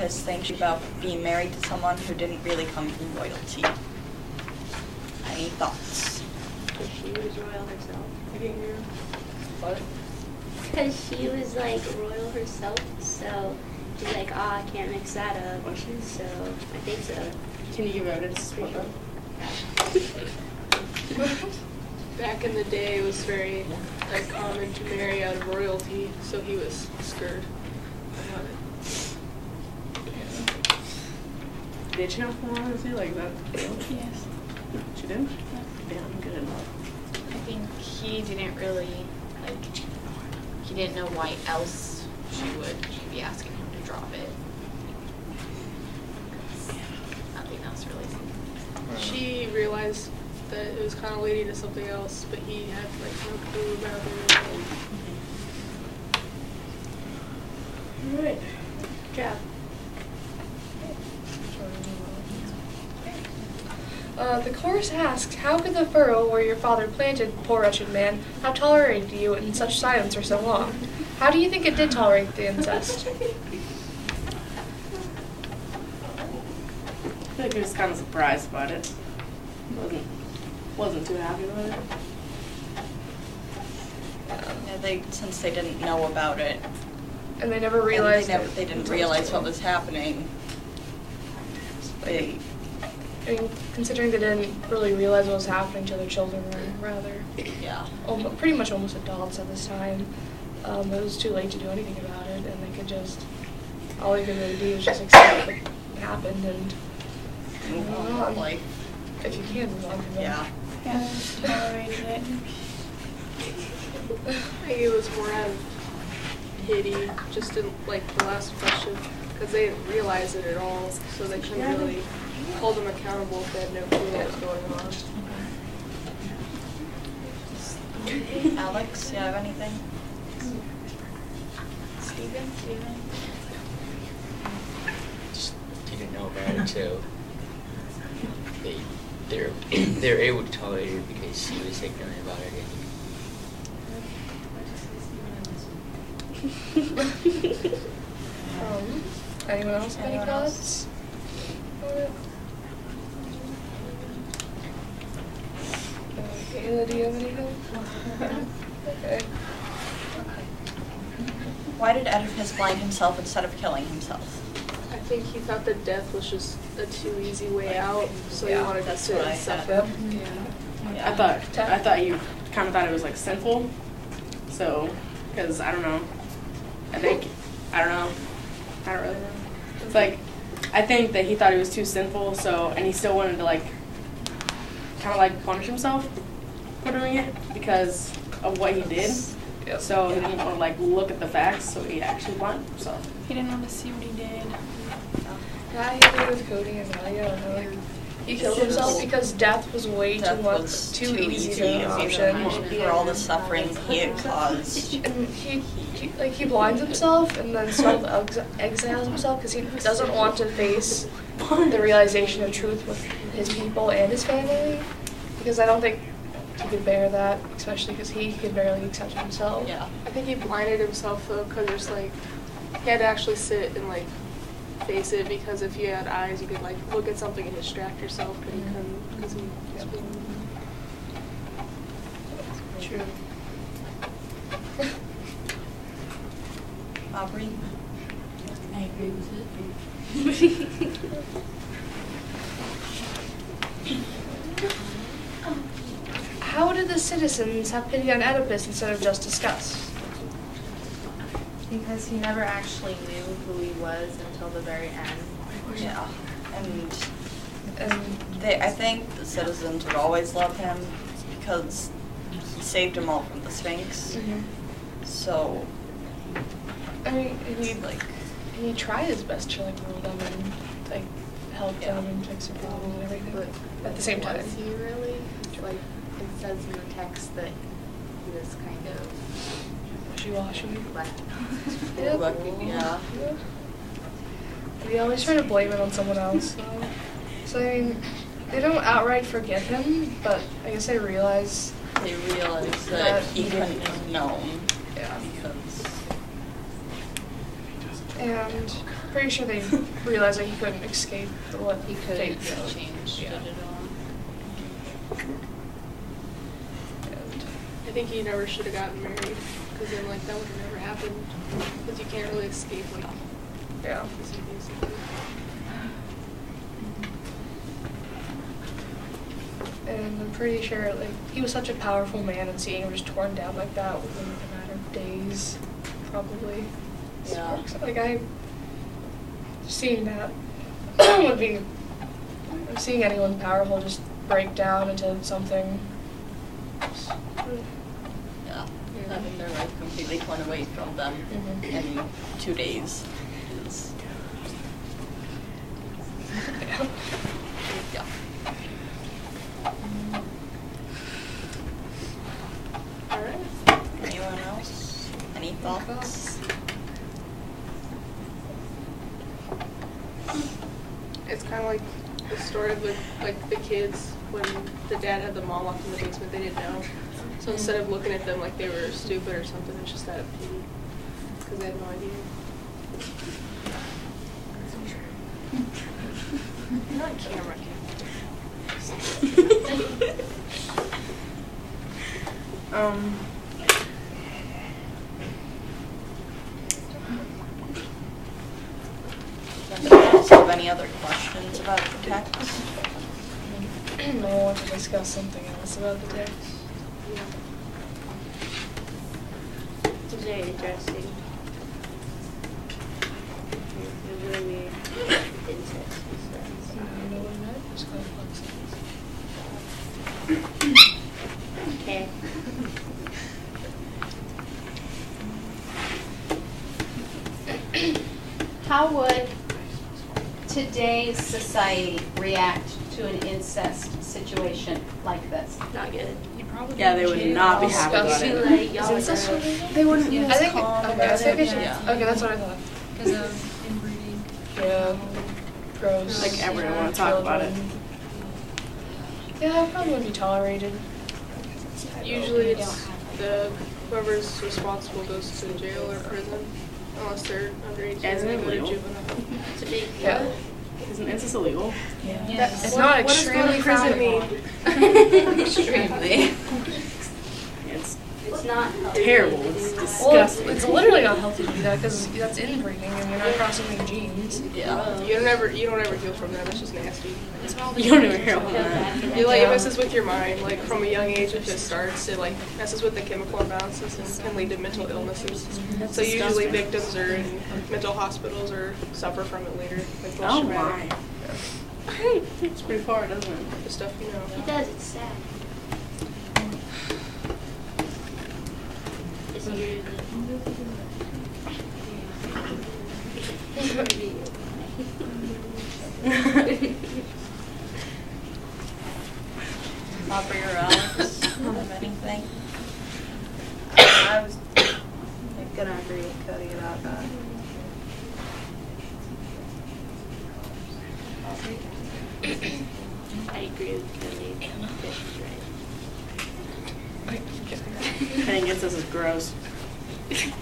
Oedipus thinks about being married to someone who didn't really come from royalty. Any thoughts? Because she was royal herself. I can't hear. What? Because she was like royal herself, so she's like, I can't mix that up. So I think so. Can you give evidence? Back in the day, it was very common to marry out of royalty, so he was scared about it. Did she not come on with you like that? Yes. She did? Damn, good. I think he didn't really, he didn't know why else she would be asking him to drop it. Nothing else really. She realized that it was kind of leading to something else, but he had no clue about it. Alright. Job. The chorus asks, how could the furrow where your father planted, poor wretched man, have tolerated you in such silence for so long? How do you think it did tolerate the incest? I feel like he was kind of surprised about it. Wasn't too happy with it. Yeah, since they didn't know about it, And they never realized they didn't realize what was happening. I mean, considering they didn't really realize what was happening to their children, were rather, Yeah. pretty much almost adults at this time. It was too late to do anything about it, and they could just, all they could really do was just accept what happened and Move move on. on. Like, If you can move on from it. yeah. Yeah, tolerated it. I think it was more out of pity, just in the last question, because they didn't realize it at all, so they couldn't really hold them accountable if they had no clue what was going on. Alex, you have anything? Steven? Just didn't know about it, so they're able to tolerate it because she was ignorant about it. Anyone else have any thoughts? Kayla, do you have anything? Okay. Why did Oedipus blind himself instead of killing himself? I think he thought that death was just a too easy way out, so he Yeah, wanted to that's sit what I and had. suffer. Yeah. I thought you kind of thought it was sinful. So, because I don't know. I don't really know. It's I think that he thought it was too sinful. So, and he still wanted to kind of punish himself for doing it because of what he did. Yep. So he didn't want to look at the facts. So he actually blinded himself. He didn't want to see what he did. Yeah, I agree with Cody and Ellie. I don't know. He killed himself because death was way Death was too easy to an as option. for all the suffering he had caused. And he blinds himself and then self-exiles himself because he doesn't want to face the realization of truth with his people and his family. Because I don't think he could bear that, especially because he could barely accept himself. Yeah. I think he blinded himself though, because there's he had to actually sit and face it, because if you had eyes, you could look at something and distract yourself, but he couldn't because he was being. True. Aubrey? I agree with it. How did the citizens have pity on Oedipus instead of just disgust? Because he never actually knew who he was until the very end. Yeah. And I think the citizens would always love him because he saved them all from the Sphinx. Mm-hmm. So, I mean, he tried his best to rule them and help them and fix their problems and everything. But at the same time, Was he really? It says in the text that he was kind of wishy-washy. yeah. We always try to blame it on someone else. So I mean, they don't outright forgive him, but I guess they realize. They realized that he couldn't have known. Yeah. Because. And pretty sure they realized that he couldn't escape what He couldn't fate change Yeah. it at all. And I think he never should have gotten married, because then like that would have never happened. Because you can't really escape like yeah. basically. And I'm pretty sure, like, he was such a powerful man, and seeing him just torn down like that within a matter of days, probably. Yeah. Seeing that would be, seeing anyone powerful just break down into something. Yeah. Having their life completely torn away from them in 2 days is. Yeah. Yeah. Alright. Anyone else? Any thoughts? It's kind of like the story of the kids when the dad had the mom locked in the basement. They didn't know. So instead of looking at them like they were stupid or something, it's just out of pity because they had no idea. You're on camera. Anybody else have any other questions about the text? I want to discuss something else about the text. It's very interesting. It's really weird. Incest and stuff. Okay. How would today's society react to an incest situation like this? Not good. Yeah, they would not be happy about Too it. late, y'all Is incest are- related? They wouldn't. I think Yeah. okay, that's what I thought. Because of inbreeding. Yeah. Gross. Like, everyone wanna talk about it. Yeah, it probably wouldn't be tolerated. Usually it's whoever's responsible goes to jail or prison, unless they're underage. Yeah, isn't it they go to legal? juvenile. It's a big Yeah. Isn't incest illegal? Yes. It's not What does going to extremely prison mean? Extremely. It's It's not terrible. It's Well, disgusting. it's literally not healthy to do that because that's inbreeding and you're not crossing any genes. Yeah. You don't ever heal from that. It's just nasty. You don't even hear about that. It messes with your mind. Like from a young age, it just starts. It like messes with the chemical imbalances and can lead to mental illnesses. So usually victims are in mental hospitals or suffer from it later. Like Oh post-traumatic. my. It's pretty far, doesn't it? The stuff you know. It does, it's sad. It's weird. Aubrey or Alex, have anything? I was gonna agree with Cody about that. I agree with Cody. Fish is I think incest is gross. right.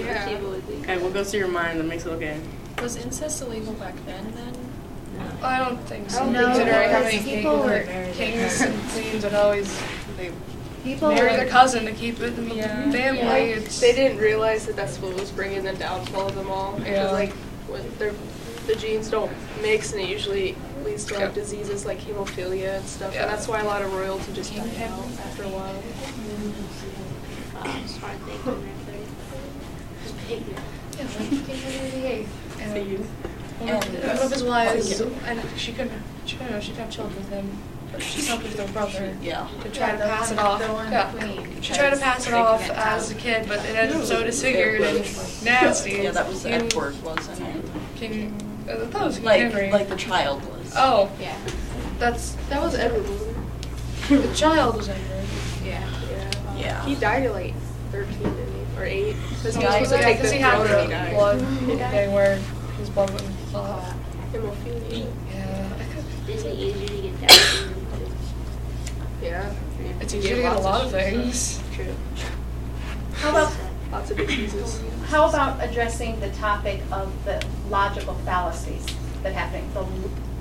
Yeah. People would think. Okay, what goes through your mind that makes it okay? Was incest illegal back then? I don't think so. No, Considering how because many people were- kings and queens would always People marry were- their cousin to keep it in the Yeah. family. Yeah. It's, They didn't realize that that's what was bringing the downfall of them all. Yeah. Because like when the genes don't mix, and it usually leads to like Yeah. diseases like hemophilia and stuff. Yeah. And that's why a lot of royalty just died out after a while. Smart thing when they're 30. Just pig. yeah, like King Henry VIII. Feed. One of his wives, and she couldn't have children with him, but she slept with her brother Yeah. to try to pass it off. Yeah. She tried to pass it off as a kid, but it ended up so disfigured and nasty. Yeah, that was King- Edward, wasn't it? King, I thought it was King Henry. Like the child was. Oh, Yeah. that's, That was Edward, wasn't it? the child was Edward. Yeah. Yeah. Yeah. He died at like 13, didn't he? Or 8? Because he was Yeah, supposed to take the because he had throne and he the died. blood thing where his blood wouldn't clot. Hemophilia. Yeah. Isn't it easier to get that? Yeah. It's You easier to get a lots lot of shit. things. True. How about Lots of diseases. how about addressing the topic of the logical fallacies that happen,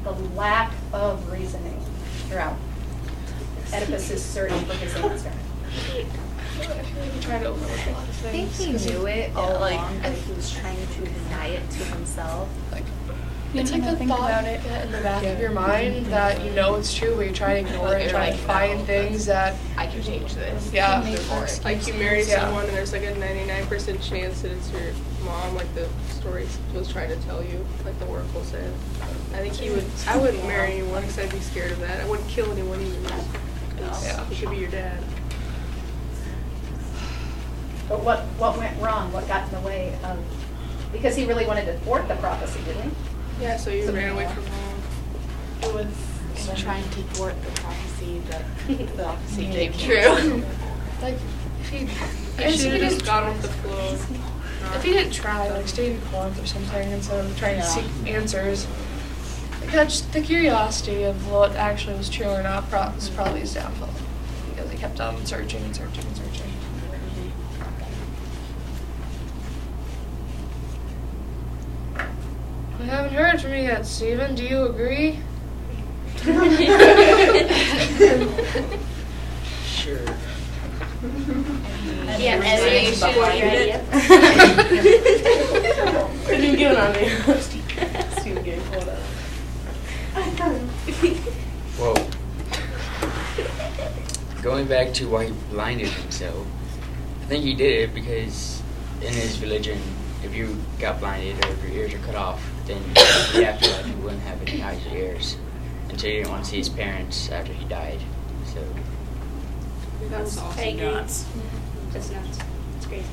the lack of reasoning throughout Oedipus's search for his answer? I feel like he tried to overlook a lot of I think things. he knew it all like, along, but he was trying to deny it to himself. It's like the thought in the back of your mind that you know it's true, but you're trying to ignore it and trying to find things that, I can change this. yeah. Like you marry Yeah. someone and there's like a 99% chance that it's your mom, like the story was trying to tell you, like the oracle said. I think I wouldn't marry anyone because I'd be scared of that. I wouldn't kill anyone either. Yeah. He could be your dad. But what went wrong? What got in the way of, because he really wanted to thwart the prophecy, didn't he? Yeah, so you ran away from home. It was trying to thwart the prophecy that the prophecy came true. Like, if he Should have just gone with the flow. If he didn't try, like stayed in Corinth or something instead of trying to seek answers, like just the curiosity of what actually was true or not was probably his downfall. Because he kept on searching and searching and searching. I haven't heard from you yet, Steven. Do you agree? Sure. Yeah, Evan, you should ready. Couldn't even give it on me. Steven getting called out. Well, going back to why he blinded himself, I think he did it because in his religion, if you got blinded or if your ears are cut off, then in the afterlife you wouldn't have any eyes or ears. And so he didn't want to see his parents after he died. So That's awesome. I agree. That's nuts. It's crazy.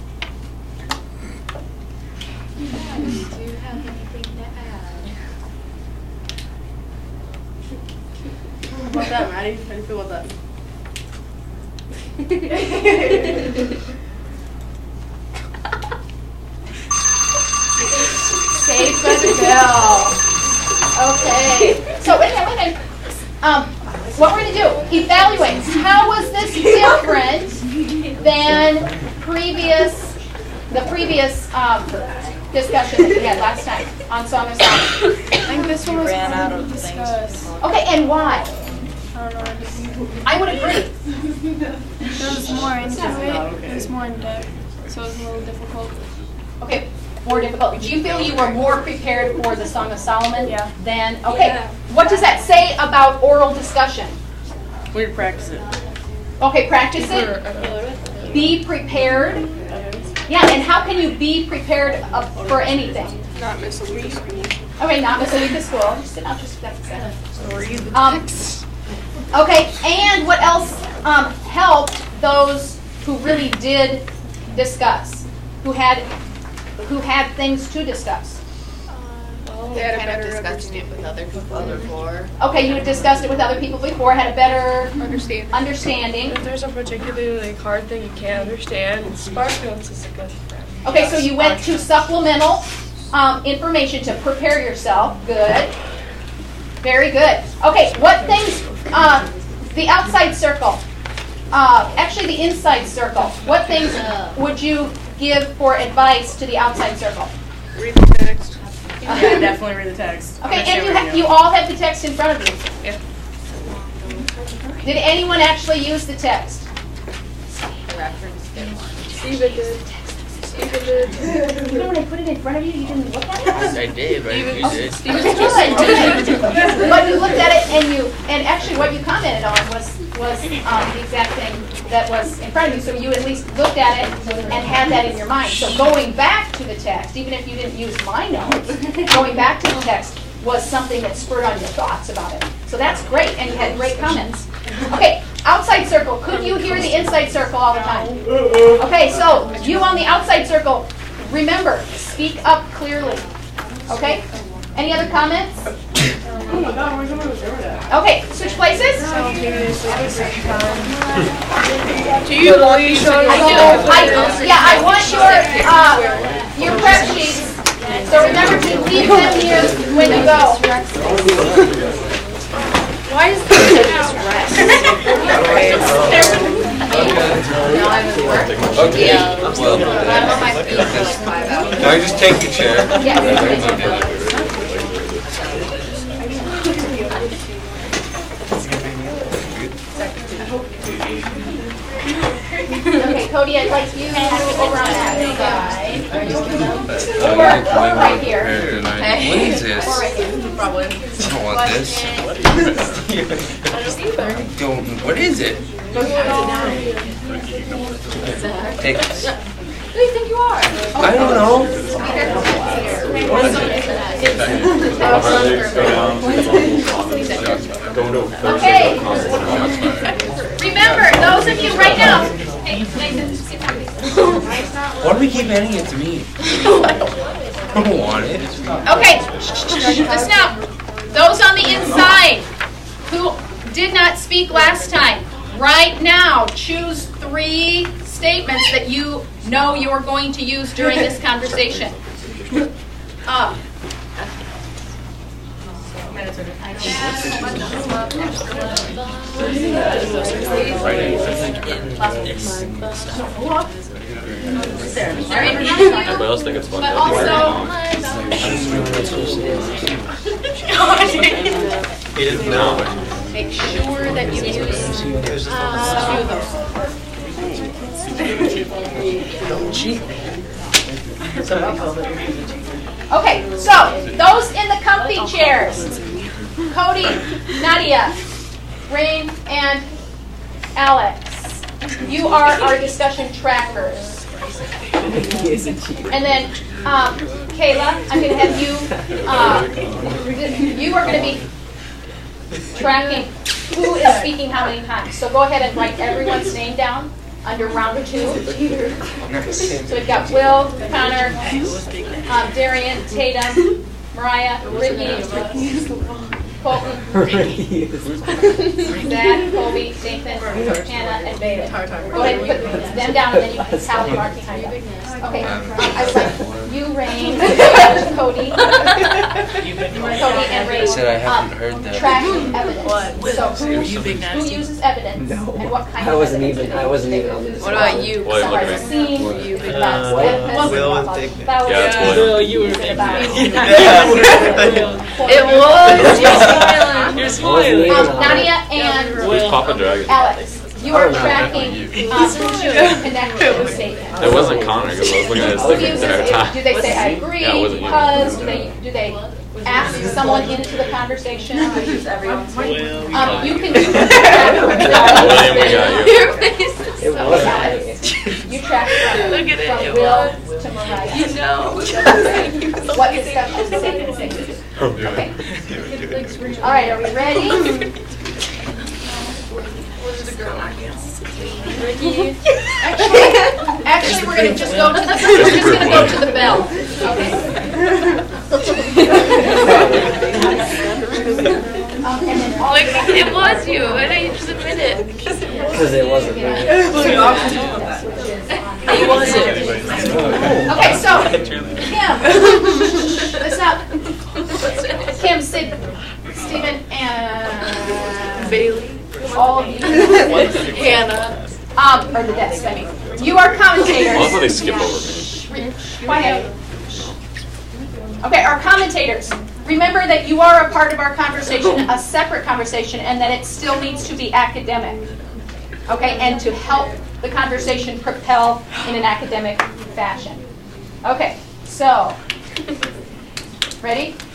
Do you have anything to add? What about that, Maddie? How do you feel about that? Saved by the bell. Okay. So wait a minute. What we're going to do, evaluate. How was this different than the previous discussion that we had last time on Song of Solomon? I think this one was Ran out hard of to things. discuss. Okay, and why? I don't know. I would agree. It was more into it. It was more in depth, so it was a little difficult. Okay, more difficult. Do you feel you were more prepared for the Song of Solomon Yeah. than, okay, Yeah. what does that say about oral discussion? We need to practice it. Okay, practice it. Be prepared. Yeah, and how can you be prepared for anything? Not miss a week of school. Okay, not miss a week of school. Just sit down, just a second. Read the Um, text. Okay, and what else helped those who really did discuss, who had things to discuss? They had a Kind of better discussed it with other people before. Okay, you had discussed it with other people before, had a better understanding. If there's a particularly hard thing you can't understand, SparkNotes is a good friend. Okay, so you went to supplemental information to prepare yourself. Good. Very good. Okay, what things, the outside circle, actually the inside circle, what things would you give for advice to the outside circle? Read the text. Yeah, definitely read the text. Okay, Understand and what you all have the text in front of you. Yeah. Did anyone actually use the text? Referenced it once. Steven did. Steven did. Even when I put it in front of you, you didn't look at it? I did, but I didn't use it. Good. But you looked at it and actually what you commented on was the exact thing that was in front of you. So you at least looked at it and had that in your mind. So going back to the text, even if you didn't use my notes, going back to the text was something that spurred on your thoughts about it. So that's great, and you had great comments. Okay, outside circle. Could you hear the inside circle all the time? Okay, so you on the outside circle, remember, speak up clearly. Okay? Any other comments? Oh my God, where's somebody with that? Okay, switch places. Do you believe I want your prep sheets. So remember to leave them here when you go. Why is this rest? No, I'm at work. Okay. Well, I'm on my feet for like 5 hours. now just take the chair. Yeah. Okay, Cody, I'd like you over on that side. Or right here. What is this? Or right here. Probably. I don't want this. Don't. What is it? Take this. Who do you think you are? I don't know. Okay. Remember, those of you right now. Hey, Nathan, sit down. Why do we keep handing it to me? I don't want it. Okay, listen up. Those on the inside who did not speak last time, right now, choose 3 statements that you know you are going to use during this conversation. They're in front of you, but also make sure that you use Okay, so those in the comfy chairs, Cody, Nadia, Rain, and Alex, you are our discussion trackers. And then Kayla, I'm going to have you, you are going to be tracking who is speaking how many times. So go ahead and write everyone's name down under round 2. So we've got Will, Connor, Darian, Tatum, Mariah, Brittany, Colton, Zach, Colby, Nathan, Hannah, and David. Go ahead and put them down, and then you can tally mark behind them. Okay, I was like, you, Rain, Cody, and Rain. Said I haven't heard that. Tracking evidence. So who uses evidence and what kind of evidence? I wasn't even on this. What about you? Summarize the scene. Will and Big Will, you were It was. You're smiling. Nadia and Papa Dragon. Alex, you are tracking who connect to the statement. It wasn't Connor because I was looking at his Who thing the uses entire it? time. Do they say I agree? Yeah, it wasn't you. Because do they ask someone into the conversation? You can use William, we got you. Your face is so you track from Look at it. from Will to Mariah. You know. What discussion statements they use. Okay. All right, are we ready? Actually, we're gonna just go to the bell. Okay. And then all Like, it was you. Why don't you just admit it? Because it wasn't me. It wasn't. Okay, so Kim, listen up. Kim, Sid, Stephen, and Bailey. all of you. Hannah. Or the desk, I mean. You are commentators. I love how they skip over me. Quiet. Okay, our commentators. Remember that you are a part of our conversation, a separate conversation, and that it still needs to be academic. Okay, and to help the conversation propel in an academic fashion. Okay, so, ready?